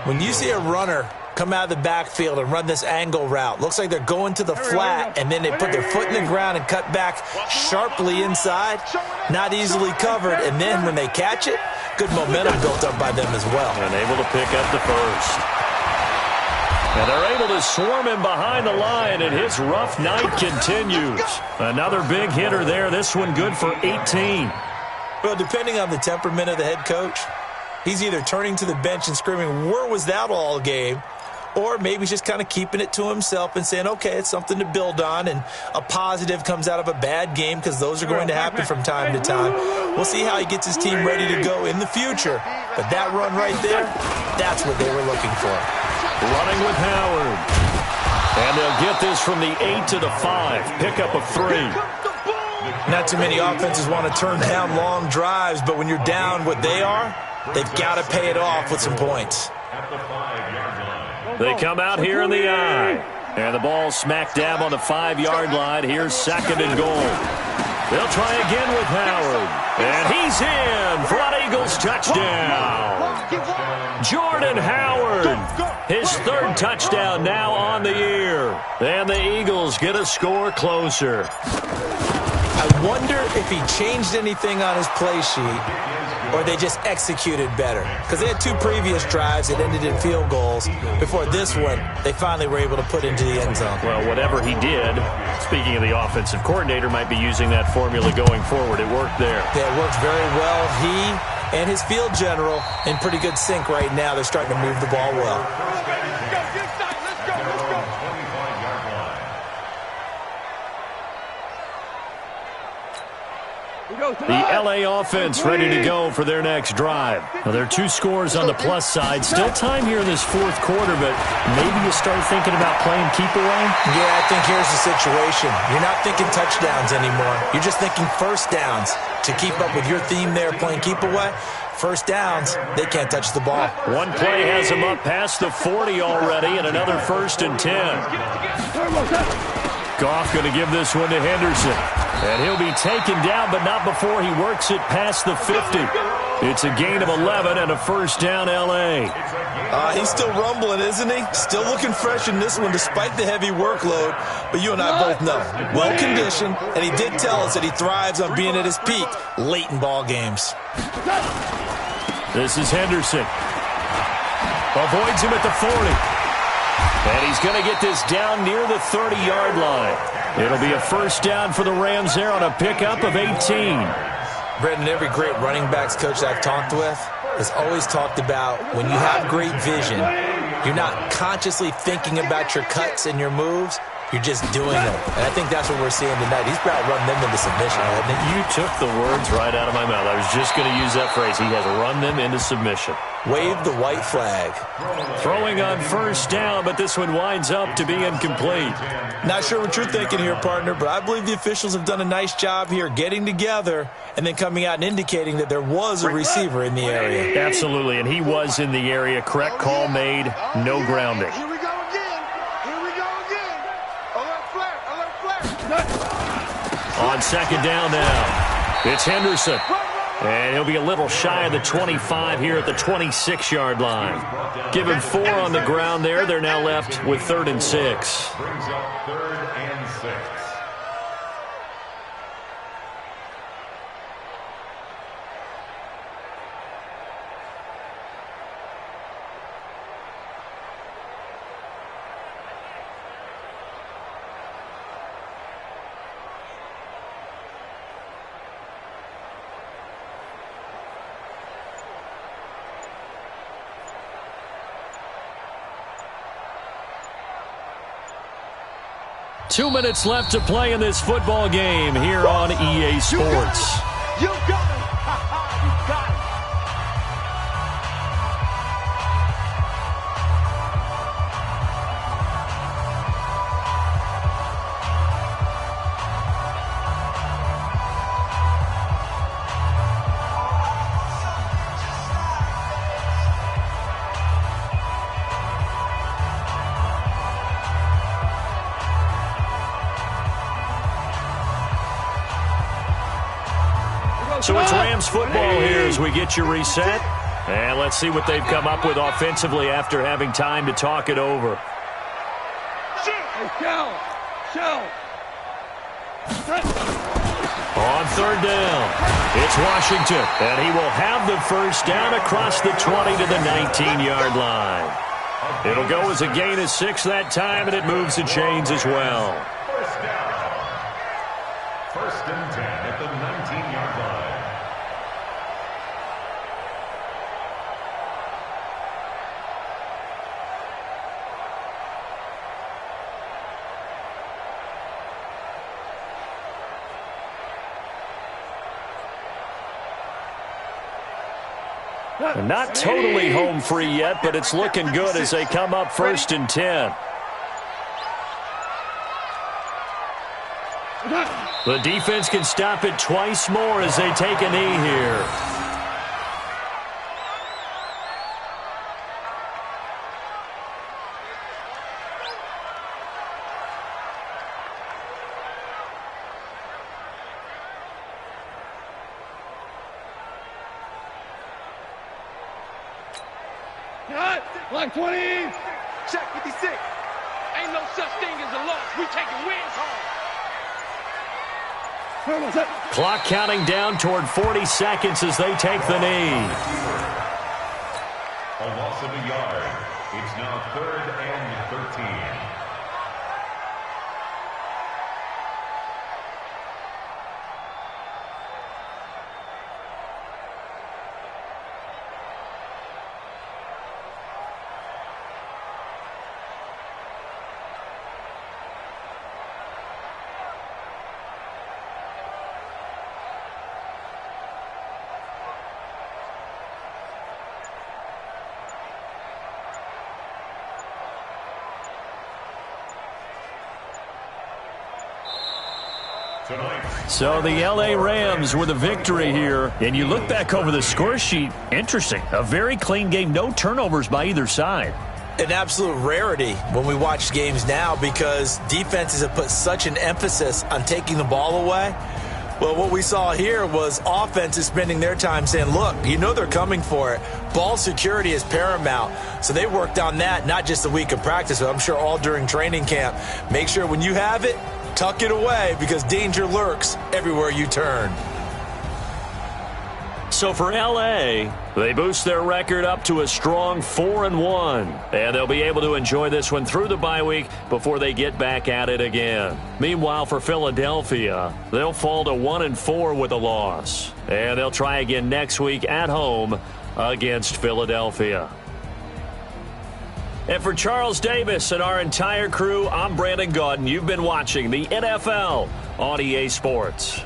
When you see a runner come out of the backfield and run this angle route, looks like they're going to the flat, and then they put their foot in the ground and cut back sharply inside. Not easily covered, and then when they catch it, good momentum built up by them as well. And able to pick up the 1st. And they're able to swarm him behind the line, and his rough night continues. Another big hitter there. This one good for 18. Well, depending on the temperament of the head coach, he's either turning to the bench and screaming, "Where was that all game?" Or maybe he's just kind of keeping it to himself and saying, okay, it's something to build on, and a positive comes out of a bad game because those are going to happen from time to time. We'll see how he gets his team ready to go in the future. But that run right there, that's what they were looking for. Running with Howard. And they'll get this from the 8 to the 5. Pickup of 3. Not too many offenses want to turn down long drives, but when you're down what they are, they've got to pay it off with some points. They come out here in the eye. And the ball smack dab on the 5-yard line. Here's 2nd and goal. They'll try again with Howard. And he's in for an Eagles touchdown. Jordan Howard. His 3rd touchdown now on the year. And the Eagles get a score closer. I wonder if he changed anything on his play sheet or they just executed better. Because they had 2 previous drives that ended in field goals. Before this one, they finally were able to put into the end zone. Well, whatever he did, speaking of the offensive coordinator, might be using that formula going forward. It worked there. Yeah, it worked very well. He and his field general in pretty good sync right now. They're starting to move the ball well. The LA offense ready to go for their next drive. Now, there are 2 scores on the plus side. Still time here in this 4th quarter, but maybe you start thinking about playing keep away? Yeah, I think here's the situation. You're not thinking touchdowns anymore. You're just thinking 1st downs. To keep up with your theme there, playing keep away, 1st downs, they can't touch the ball. One play has them up past the 40 already, and another 1st and 10. Goff going to give this one to Henderson. And he'll be taken down, but not before he works it past the 50. It's a gain of 11 and a first down, L.A. He's still rumbling, isn't he? Still looking fresh in this one despite the heavy workload. But you and I both know, well-conditioned, and he did tell us that he thrives on being at his peak late in ball games. This is Henderson. Avoids him at the 40. And he's going to get this down near the 30-yard line. It'll be a first down for the Rams there on a pickup of 18. Brendan, every great running backs coach I've talked with has always talked about when you have great vision, you're not consciously thinking about your cuts and your moves. You're just doing them. And I think that's what we're seeing tonight. He's probably run them into submission, hasn't he? You took the words right out of my mouth. I was just going to use that phrase. He has run them into submission. Wave the white flag. Throwing on first down, but this one winds up to be incomplete. Not sure what you're thinking here, partner, but I believe the officials have done a nice job here getting together and then coming out and indicating that there was a receiver in the area. Absolutely, and he was in the area. Correct call made. No grounding. Here we go again. Here we go again. Alert flag. Alert flag. On second down now, it's Henderson. And he'll be a little shy of the 25 here at the 26-yard line. Give him 4 on the ground there. They're now left with 3rd and 6. Brings up 3rd and 6. Two minutes left to play in this football game here on EA Sports. You got it. You got it. So it's Rams football here as we get you reset. And let's see what they've come up with offensively after having time to talk it over. On third down, it's Washington. And he will have the first down across the 20 to the 19-yard line. It'll go as a gain of 6 that time, and it moves the chains as well. First down. 1st and 10 at the 19-yard line. Not totally home free yet, but it's looking good as they come up 1st and 10. The defense can stop it twice more as they take a knee here. Line 20. Check 56. Ain't no such thing as a loss. We taking wins home. Clock counting down toward 40 seconds as they take the knee. A loss of a yard. It's now 3rd and 13. So the L.A. Rams with a victory here. And you look back over the score sheet, interesting. A very clean game, no turnovers by either side. an absolute rarity when we watch games now because defenses have put such an emphasis on taking the ball away. Well, what we saw here was offenses spending their time saying, look, you know they're coming for it. Ball security is paramount. So they worked on that, not just a week of practice, but I'm sure all during training camp. Make sure when you have it, tuck it away because danger lurks everywhere you turn. So for LA, they boost their record up to a strong 4-1, and they'll be able to enjoy this one through the bye week before they get back at it again. Meanwhile, for Philadelphia, they'll fall to 1-4 with a loss, and they'll try again next week at home against Philadelphia. And for Charles Davis and our entire crew, I'm Brandon Gaudin. You've been watching the NFL on EA Sports.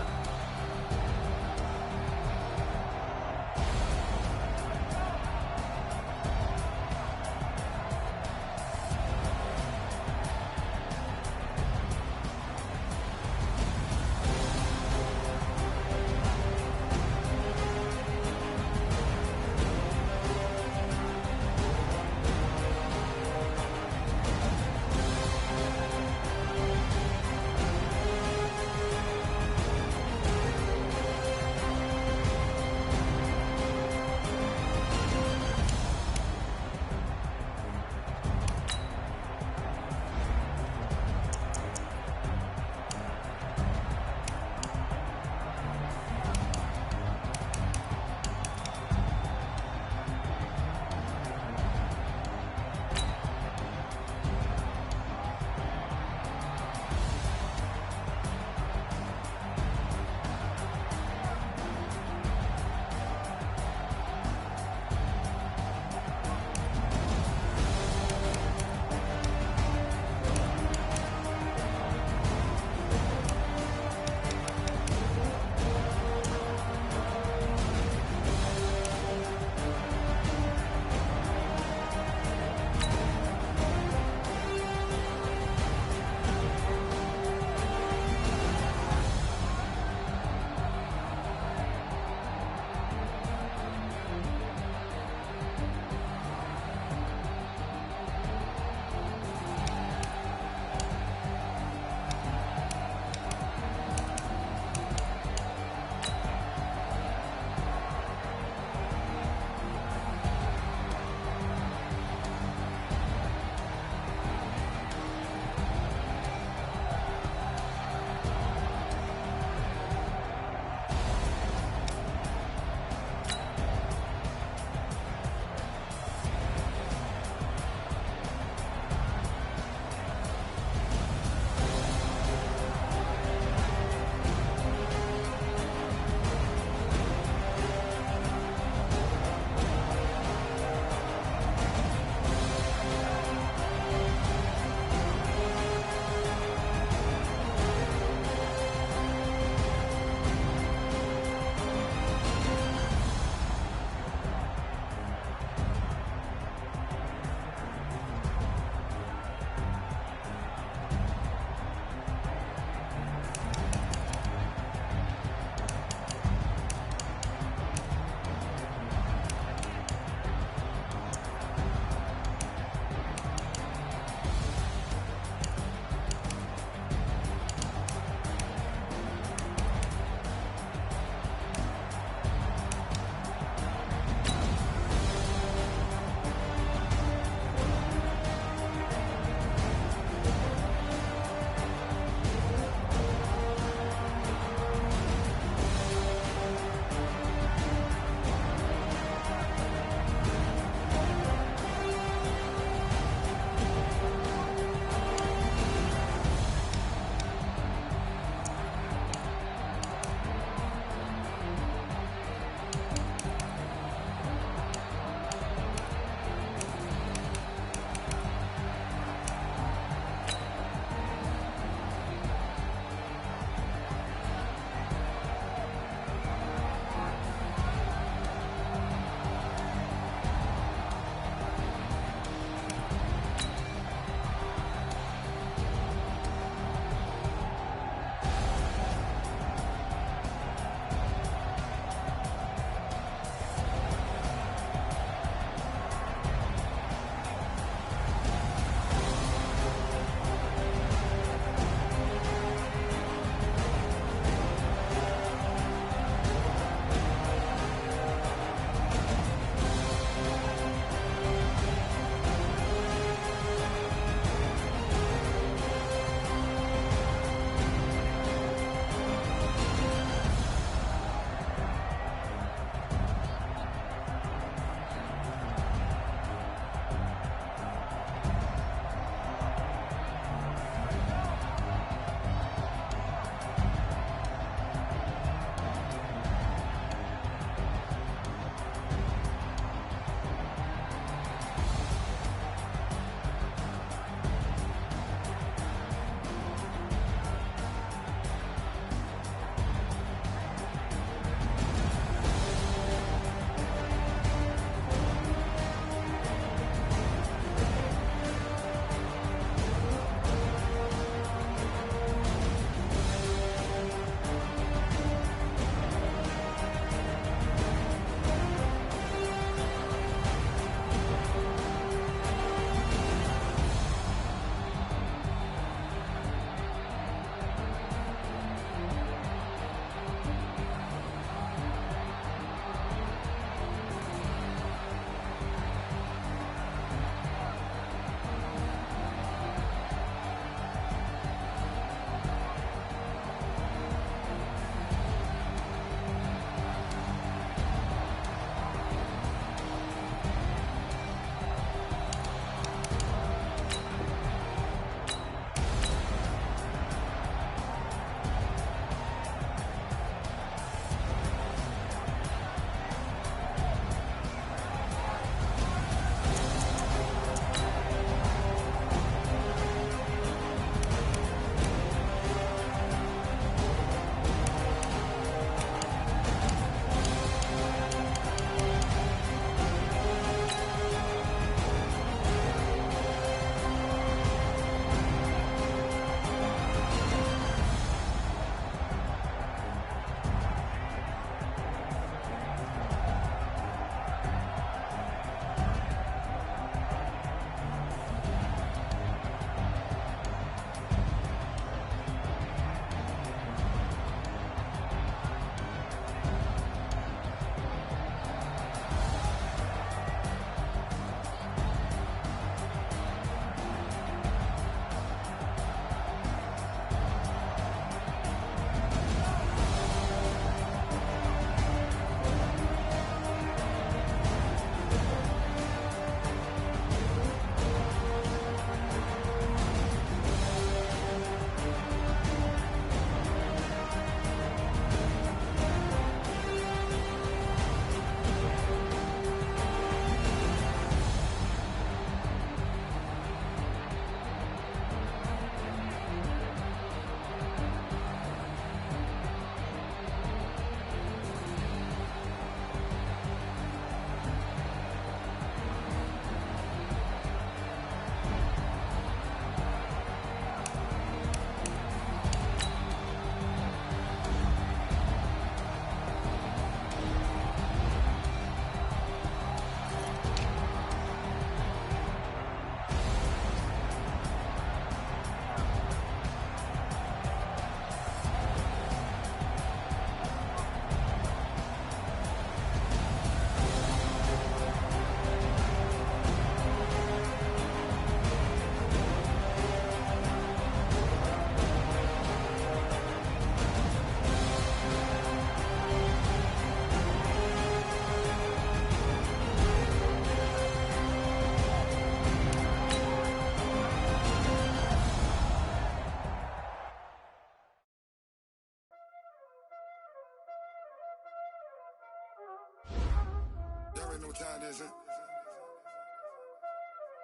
already know what time it is, huh?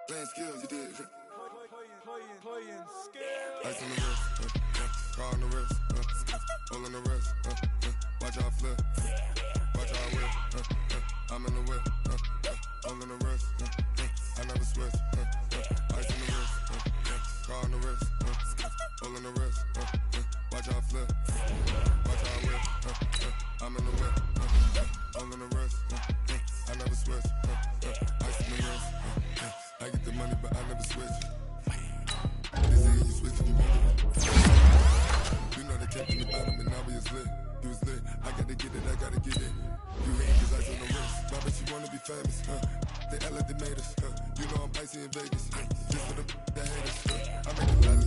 Playing skills, you did. Playing skills. Ice on the wrist, car on the wrist, hole on the wrist, watch out flip, watch out whip, I'm in the whip, hole in the wrist, I never switch, ice on the wrist, car on the wrist, hole in the wrist, watch out flip, watch out whip, I'm in the whip, hole in the wrist, I never switch, ice on the wrist, I get the money but I never switch. They say you switch if you want it. You know they kept in the bottom and now we is lit. You was lit, I gotta get it, I gotta get it. You hate cause ice on the wrist. Why bet you wanna be famous, They L they made us, You know I'm icy in Vegas, Just for the haters, I make a lot of